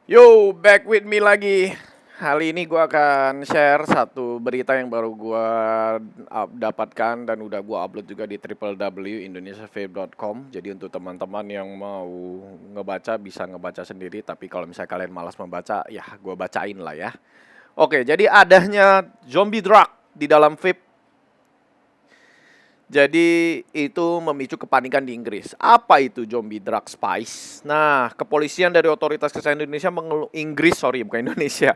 Yo, back with me lagi. Kali ini gue akan share satu berita yang baru gue dapatkan dan udah gue upload juga di www.indonesiavape.com. Jadi untuk teman-teman yang mau ngebaca bisa ngebaca sendiri. Tapi kalau misalnya kalian malas membaca, ya gue bacain lah ya. Oke, jadi adanya zombie drug di dalam vape. Jadi itu memicu kepanikan di Inggris. Apa itu zombie drug spice? Nah, kepolisian dari Otoritas Kesehatan Indonesia bukan Indonesia,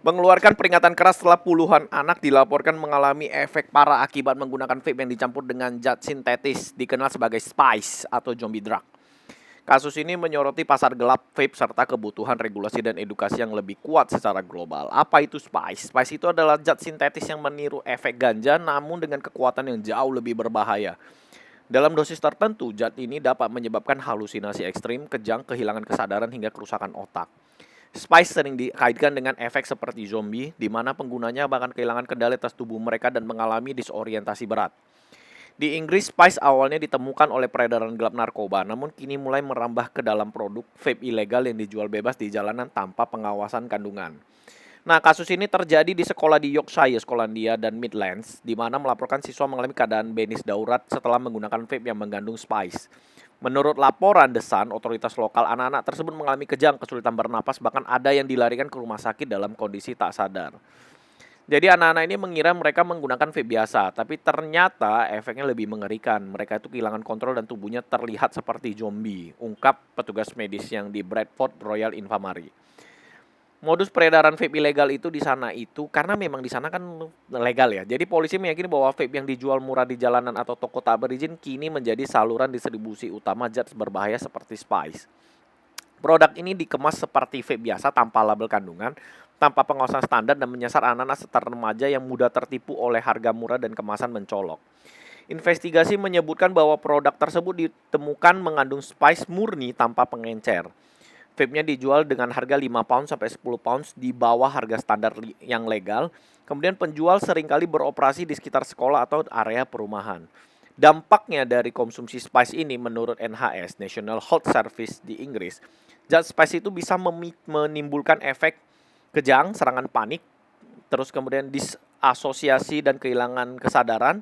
mengeluarkan peringatan keras setelah puluhan anak dilaporkan mengalami efek parah akibat menggunakan vape yang dicampur dengan zat sintetis dikenal sebagai spice atau zombie drug. Kasus ini menyoroti pasar gelap vape serta kebutuhan regulasi dan edukasi yang lebih kuat secara global. Apa itu spice? Spice itu adalah zat sintetis yang meniru efek ganja namun dengan kekuatan yang jauh lebih berbahaya. Dalam dosis tertentu, zat ini dapat menyebabkan halusinasi ekstrim, kejang, kehilangan kesadaran hingga kerusakan otak. Spice sering dikaitkan dengan efek seperti zombie, di mana penggunanya bahkan kehilangan kendali atas tubuh mereka dan mengalami disorientasi berat. Di Inggris, Spice awalnya ditemukan oleh peredaran gelap narkoba, namun kini mulai merambah ke dalam produk vape ilegal yang dijual bebas di jalanan tanpa pengawasan kandungan. Nah, kasus ini terjadi di sekolah di Yorkshire, Skotlandia, dan Midlands, di mana melaporkan siswa mengalami keadaan benis daurat setelah menggunakan vape yang mengandung Spice. Menurut laporan The Sun, otoritas lokal, anak-anak tersebut mengalami kejang, kesulitan bernapas, bahkan ada yang dilarikan ke rumah sakit dalam kondisi tak sadar. Jadi anak-anak ini mengira mereka menggunakan vape biasa, tapi ternyata efeknya lebih mengerikan. Mereka itu kehilangan kontrol dan tubuhnya terlihat seperti zombie, ungkap petugas medis yang di Bradford Royal Infirmary. Modus peredaran vape ilegal itu di sana itu karena memang di sana kan legal ya. Jadi polisi meyakini bahwa vape yang dijual murah di jalanan atau toko tak berizin kini menjadi saluran distribusi utama zat berbahaya seperti Spice. Produk ini dikemas seperti vape biasa tanpa label kandungan, tanpa pengawasan standar dan menyasar anak-anak serta remaja yang mudah tertipu oleh harga murah dan kemasan mencolok. Investigasi menyebutkan bahwa produk tersebut ditemukan mengandung spice murni tanpa pengencer. Vape-nya dijual dengan harga 5 pound sampai 10 pounds di bawah harga standar yang legal. Kemudian penjual seringkali beroperasi di sekitar sekolah atau area perumahan. Dampaknya dari konsumsi spice ini menurut NHS, National Health Service di Inggris, zat spice itu bisa menimbulkan efek kejang, serangan panik, terus kemudian disasosiasi dan kehilangan kesadaran,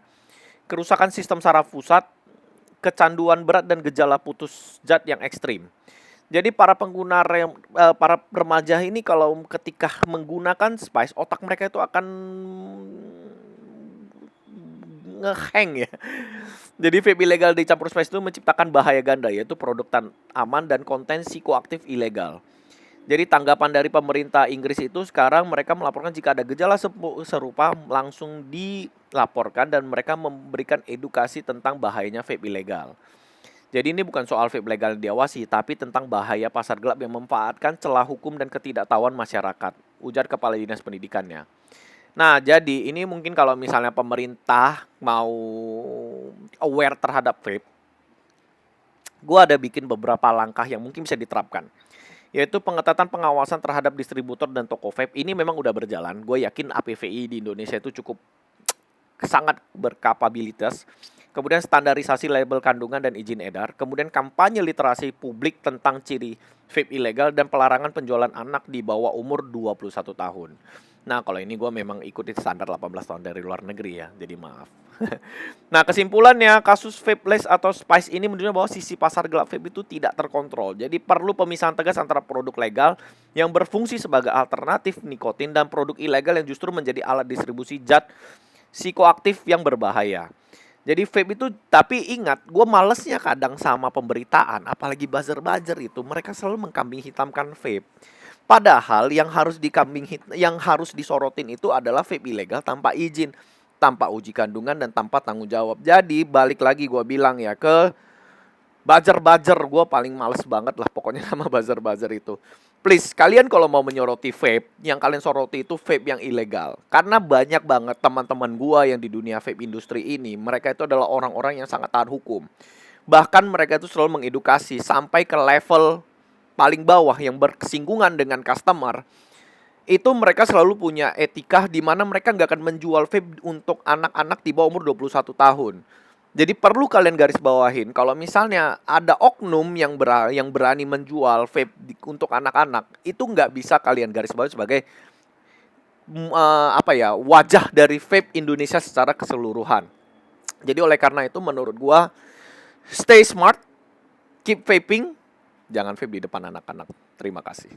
kerusakan sistem saraf pusat, kecanduan berat dan gejala putus zat yang ekstrim. Jadi para remaja ini kalau ketika menggunakan spice, otak mereka itu akan ngeheng ya. Jadi vape ilegal dicampur spice itu menciptakan bahaya ganda, yaitu produk aman dan konten psikoaktif ilegal. Jadi tanggapan dari pemerintah Inggris itu sekarang mereka melaporkan jika ada gejala serupa langsung dilaporkan dan mereka memberikan edukasi tentang bahayanya vape ilegal. Jadi ini bukan soal vape legal diawasi, tapi tentang bahaya pasar gelap yang memanfaatkan celah hukum dan ketidaktahuan masyarakat, ujar Kepala Dinas Pendidikannya. Nah, jadi ini mungkin kalau misalnya pemerintah mau aware terhadap vape, gue ada bikin beberapa langkah yang mungkin bisa diterapkan. Yaitu pengetatan pengawasan terhadap distributor dan toko vape. Ini memang udah berjalan. Gue yakin APVI di Indonesia itu cukup sangat berkapabilitas. Kemudian standarisasi label kandungan dan izin edar. Kemudian kampanye literasi publik tentang ciri vape ilegal dan pelarangan penjualan anak di bawah umur 21 tahun. Nah, kalau ini gue memang ikutin standar 18 tahun dari luar negeri ya, jadi maaf. Nah, kesimpulannya kasus vapeless atau spice ini menunjukkan bahwa sisi pasar gelap vape itu tidak terkontrol. Jadi perlu pemisahan tegas antara produk legal yang berfungsi sebagai alternatif nikotin dan produk ilegal yang justru menjadi alat distribusi zat psikoaktif yang berbahaya. Jadi vape itu, tapi ingat, gue malesnya kadang sama pemberitaan, apalagi buzzer-buzzer itu, mereka selalu mengkambing hitamkan vape. Padahal yang harus disorotin itu adalah vape ilegal tanpa izin, tanpa uji kandungan dan tanpa tanggung jawab. Jadi balik lagi gue bilang ya ke buzzer-buzzer, gue paling males banget lah pokoknya sama buzzer-buzzer itu. Please, kalian kalau mau menyoroti vape, yang kalian soroti itu vape yang ilegal. Karena banyak banget teman-teman gue yang di dunia vape industri ini, mereka itu adalah orang-orang yang sangat taat hukum. Bahkan mereka itu selalu mengedukasi sampai ke level paling bawah yang bersinggungan dengan customer. Itu mereka selalu punya etika di mana mereka nggak akan menjual vape untuk anak-anak di bawah umur 21 tahun. Jadi perlu kalian garis bawahin kalau misalnya ada oknum yang berani menjual vape untuk anak-anak, itu nggak bisa kalian garis bawahi sebagai wajah dari vape Indonesia secara keseluruhan. Jadi oleh karena itu menurut gua, stay smart, keep vaping, jangan vape di depan anak-anak. Terima kasih.